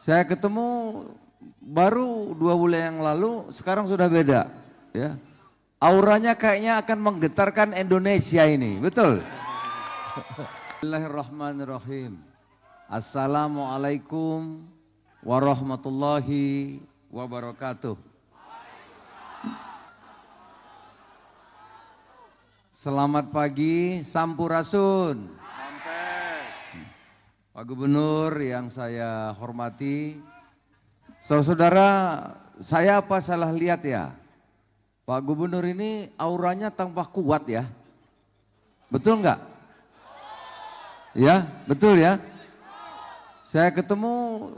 Saya ketemu baru 2 bulan yang lalu, sekarang sudah beda. Ya, auranya kayaknya akan menggetarkan Indonesia ini, betul? Bismillahirrahmanirrahim. Assalamualaikum warahmatullahi wabarakatuh. Selamat pagi, Sampurasun. Pak Gubernur yang saya hormati, saudara-saudara, saya apa salah lihat ya? Pak Gubernur ini auranya tampak kuat ya, betul nggak? Ya, betul ya. Saya ketemu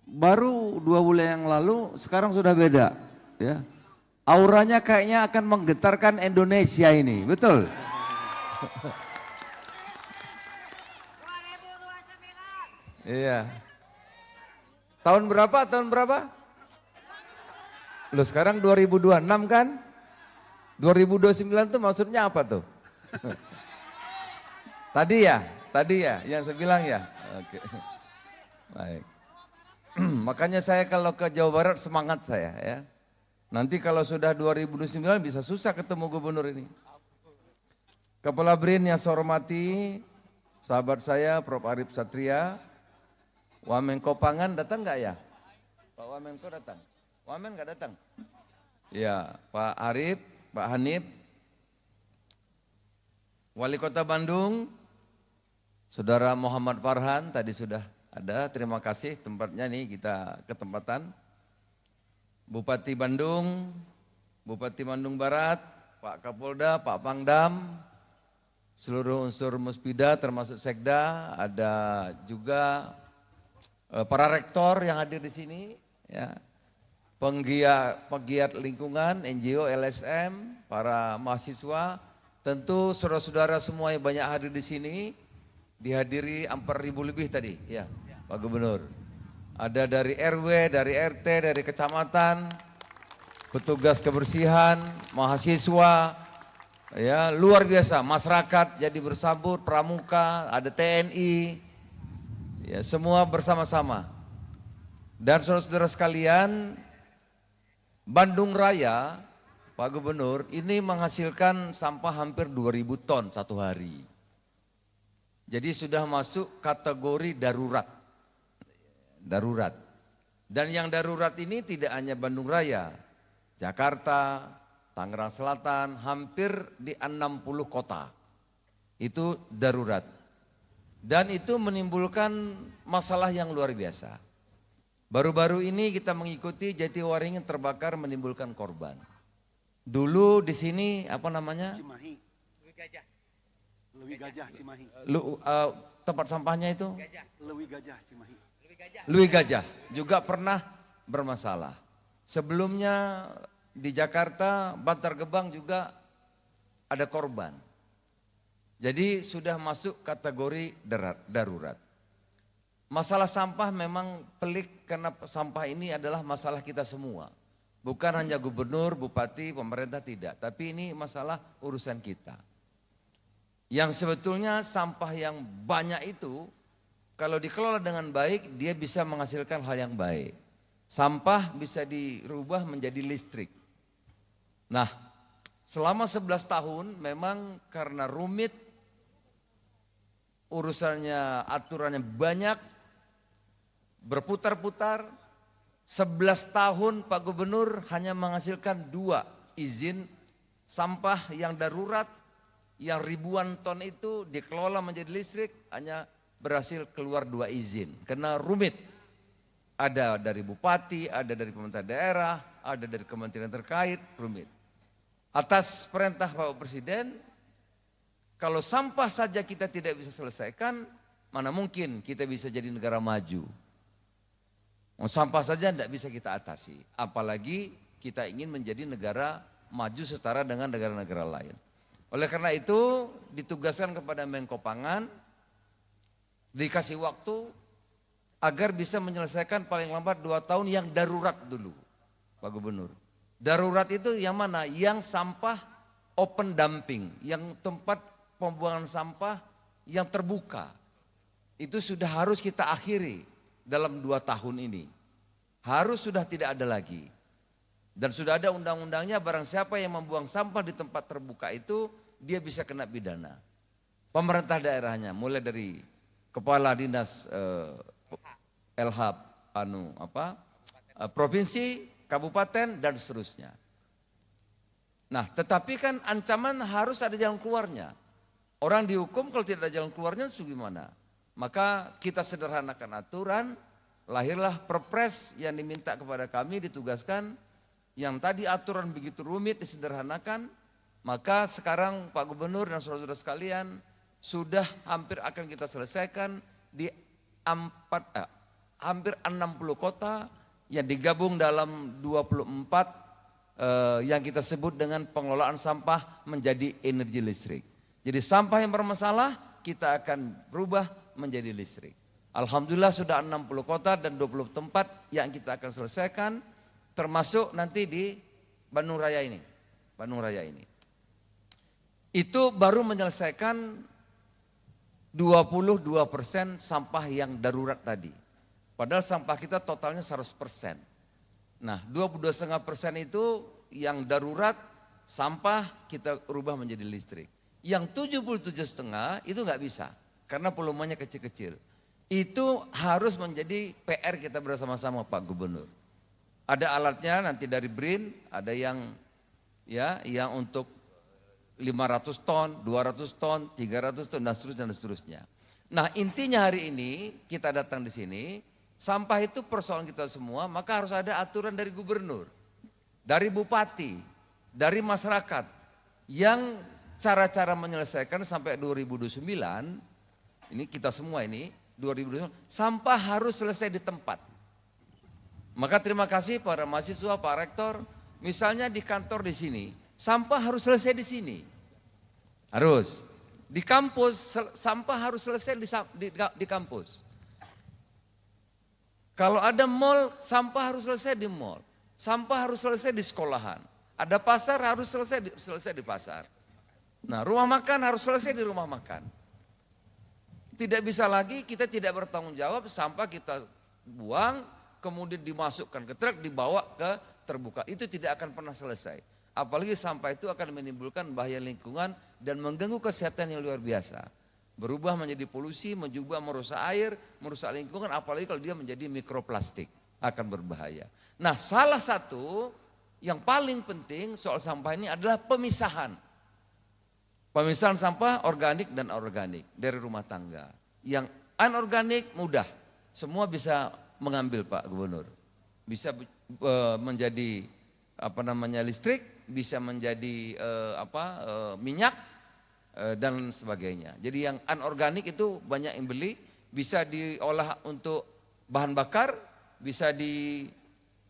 baru 2 bulan yang lalu, sekarang sudah beda. Ya, auranya kayaknya akan menggetarkan Indonesia ini, betul? Iya. Tahun berapa? Tahun berapa? Loh sekarang 2026 kan? 2029 tuh maksudnya apa tuh? Tadi ya, yang saya bilang ya. Oke. Baik. Makanya saya kalau ke Jawa Barat semangat saya ya. Nanti kalau sudah 2029 bisa susah ketemu gubernur ini. Kepala BRIN yang saya hormati, sahabat saya Prof. Arif Satria, Wamenko Pangan datang nggak ya? Pak Wamenko datang? Wamen nggak datang? Ya, Pak Arif, Pak Hanif, Wali Kota Bandung, Saudara Muhammad Farhan tadi sudah ada, terima kasih tempatnya nih kita ketempatan. Bupati Bandung, Bupati Bandung Barat, Pak Kapolda, Pak Pangdam, seluruh unsur Muspida termasuk Sekda, ada juga para rektor yang hadir di sini, ya, penggiat lingkungan, NGO, LSM, para mahasiswa, tentu saudara-saudara semua yang banyak hadir di sini, dihadiri 4.000 lebih tadi, ya, Pak Gubernur. Ada dari RW, dari RT, dari kecamatan, petugas kebersihan, mahasiswa, ya luar biasa, masyarakat jadi bersambut, pramuka, ada TNI. Ya, semua bersama-sama. Dan saudara-saudara sekalian, Bandung Raya, Pak Gubernur, ini menghasilkan sampah hampir 2.000 ton satu hari. Jadi sudah masuk kategori darurat. Darurat. Dan yang darurat ini tidak hanya Bandung Raya, Jakarta, Tangerang Selatan, hampir di 60 kota. Itu darurat. Dan itu menimbulkan masalah yang luar biasa. Baru-baru ini kita mengikuti Jatiwaringin terbakar menimbulkan korban. Dulu di sini apa namanya? Cimahi. Lewi Gajah Cimahi. Tempat sampahnya itu? Lewi Gajah Cimahi. Lewi Gajah juga pernah bermasalah. Sebelumnya di Jakarta, Bantar Gebang juga ada korban. Jadi sudah masuk kategori darurat. Masalah sampah memang pelik karena sampah ini adalah masalah kita semua. Bukan hanya gubernur, bupati, pemerintah tidak. Tapi ini masalah urusan kita. Yang sebetulnya sampah yang banyak itu kalau dikelola dengan baik dia bisa menghasilkan hal yang baik. Sampah bisa dirubah menjadi listrik. Nah, selama 11 tahun memang karena rumit, urusannya, aturannya banyak, berputar-putar, 11 tahun Pak Gubernur hanya menghasilkan 2 izin sampah yang darurat, yang ribuan ton itu dikelola menjadi listrik, hanya berhasil keluar 2 izin, karena rumit. Ada dari bupati, ada dari pemerintah daerah, ada dari kementerian terkait, rumit. Atas perintah Bapak Presiden, kalau sampah saja kita tidak bisa selesaikan, mana mungkin kita bisa jadi negara maju. Sampah saja tidak bisa kita atasi, apalagi kita ingin menjadi negara maju setara dengan negara-negara lain. Oleh karena itu ditugaskan kepada Menko Pangan, dikasih waktu agar bisa menyelesaikan paling lambat 2 tahun yang darurat dulu, Pak Gubernur. Darurat itu yang mana? Yang sampah open dumping, yang tempat pembuangan sampah yang terbuka. Itu sudah harus kita akhiri. dalam 2 tahun ini. Harus sudah tidak ada lagi. Dan sudah ada undang-undangnya, barang siapa yang membuang sampah di tempat terbuka itu, dia bisa kena pidana. Pemerintah daerahnya, mulai dari kepala dinas LH, provinsi, kabupaten, dan seterusnya. Nah, tetapi kan ancaman harus ada jalan keluarnya. Orang dihukum kalau tidak ada jalan keluarnya, itu gimana? Maka kita sederhanakan aturan, lahirlah perpres yang diminta kepada kami, ditugaskan. Yang tadi aturan begitu rumit disederhanakan, maka sekarang Pak Gubernur dan saudara-saudara sekalian sudah hampir akan kita selesaikan di hampir 60 kota yang digabung dalam 24 yang kita sebut dengan pengelolaan sampah menjadi energi listrik. Jadi sampah yang bermasalah kita akan berubah menjadi listrik. Alhamdulillah sudah 60 kota dan 20 tempat yang kita akan selesaikan, termasuk nanti di Bandung Raya ini. Itu baru menyelesaikan 22% sampah yang darurat tadi. Padahal sampah kita totalnya 100%. Nah, 22,5% itu yang darurat sampah kita rubah menjadi listrik. Yang 77,5 itu nggak bisa karena volumenya kecil-kecil. Itu harus menjadi PR kita bersama-sama Pak Gubernur. Ada alatnya nanti dari BRIN, ada yang untuk 500 ton, 200 ton, 300 ton, dan seterusnya. Nah, intinya hari ini kita datang di sini, sampah itu persoalan kita semua, maka harus ada aturan dari gubernur, dari bupati, dari masyarakat, yang cara-cara menyelesaikan sampai 2029, ini kita semua ini, 2029, sampah harus selesai di tempat. Maka terima kasih para mahasiswa, Pak Rektor, misalnya di kantor di sini, sampah harus selesai di sini. Harus. Di kampus, sampah harus selesai di kampus. Kalau ada mall, sampah harus selesai di mall. Sampah harus selesai di sekolahan. Ada pasar harus selesai di pasar. Nah, rumah makan harus selesai di rumah makan. Tidak bisa lagi kita tidak bertanggung jawab, sampah kita buang, kemudian dimasukkan ke truk, dibawa ke terbuka. Itu tidak akan pernah selesai. Apalagi sampah itu akan menimbulkan bahaya lingkungan dan mengganggu kesehatan yang luar biasa. Berubah menjadi polusi, juga merusak air, merusak lingkungan, apalagi kalau dia menjadi mikroplastik, akan berbahaya. Nah, salah satu yang paling penting soal sampah ini adalah pemisahan. Pemisahan sampah organik dan anorganik dari rumah tangga. Yang anorganik mudah, semua bisa mengambil Pak Gubernur. Bisa menjadi listrik, bisa menjadi minyak dan sebagainya. Jadi yang anorganik itu banyak yang beli, bisa diolah untuk bahan bakar, bisa di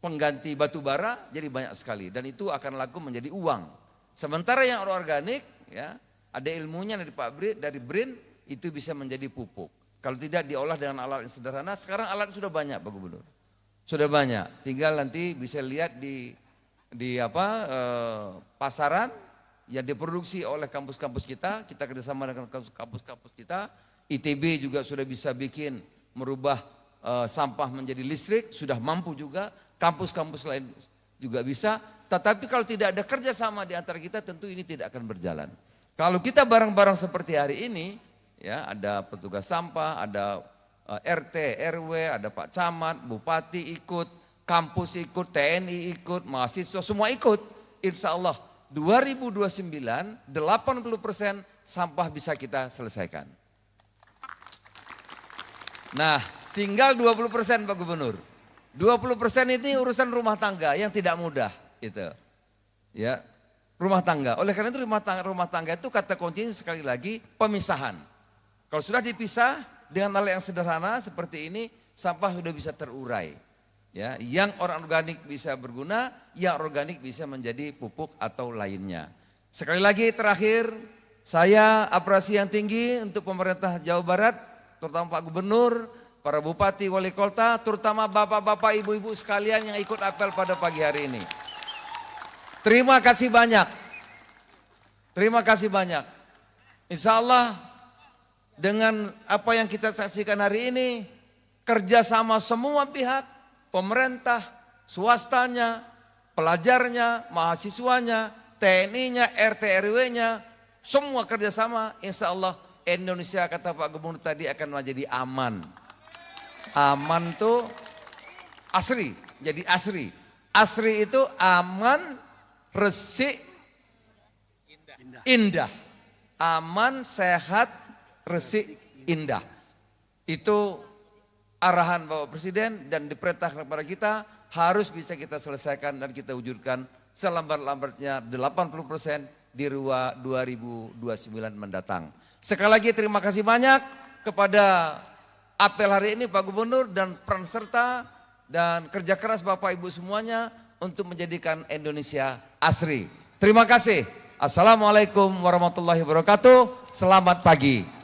pengganti batu bara, jadi banyak sekali dan itu akan laku menjadi uang. Sementara yang organik ya, ada ilmunya dari BRIN itu bisa menjadi pupuk. Kalau tidak diolah dengan alat yang sederhana, sekarang alat sudah banyak Pak Gubernur. Sudah banyak, tinggal nanti bisa lihat di pasaran yang diproduksi oleh kampus-kampus kita kerjasama dengan kampus-kampus kita. ITB juga sudah bisa bikin merubah sampah menjadi listrik, sudah mampu juga, kampus-kampus lain juga bisa. Tetapi kalau tidak ada kerjasama di antara kita, tentu ini tidak akan berjalan. Kalau kita bareng-bareng seperti hari ini, ya ada petugas sampah, ada RT, RW, ada Pak Camat, Bupati ikut, kampus ikut, TNI ikut, mahasiswa semua ikut. Insya Allah 2029 80% sampah bisa kita selesaikan. Nah, tinggal 20% Pak Gubernur. 20% ini urusan rumah tangga yang tidak mudah, gitu. Ya, rumah tangga. Oleh karena itu rumah tangga itu kata kuncinya sekali lagi pemisahan. Kalau sudah dipisah dengan hal yang sederhana seperti ini, sampah sudah bisa terurai. Ya, yang organik bisa berguna, yang organik bisa menjadi pupuk atau lainnya. Sekali lagi terakhir, saya apresiasi yang tinggi untuk pemerintah Jawa Barat, terutama Pak Gubernur, para bupati, wali kota, terutama bapak-bapak, ibu-ibu sekalian yang ikut apel pada pagi hari ini. Terima kasih banyak. Terima kasih banyak. Insya Allah dengan apa yang kita saksikan hari ini, kerjasama semua pihak, pemerintah, swastanya, pelajarnya, mahasiswanya, TNI-nya, RT RW-nya, semua kerjasama, insya Allah Indonesia, kata Pak Gubernur tadi, akan menjadi aman. Aman tuh asri, jadi asri. Asri itu aman, resik, indah. Aman, sehat, resik, indah. Itu arahan Bapak Presiden dan diperintahkan kepada kita, harus bisa kita selesaikan dan kita wujudkan selambat-lambatnya 80% di 2029 mendatang. Sekali lagi terima kasih banyak kepada apel hari ini Pak Gubernur dan peran serta dan kerja keras Bapak Ibu semuanya untuk menjadikan Indonesia asri. Terima kasih. Assalamualaikum warahmatullahi wabarakatuh. Selamat pagi.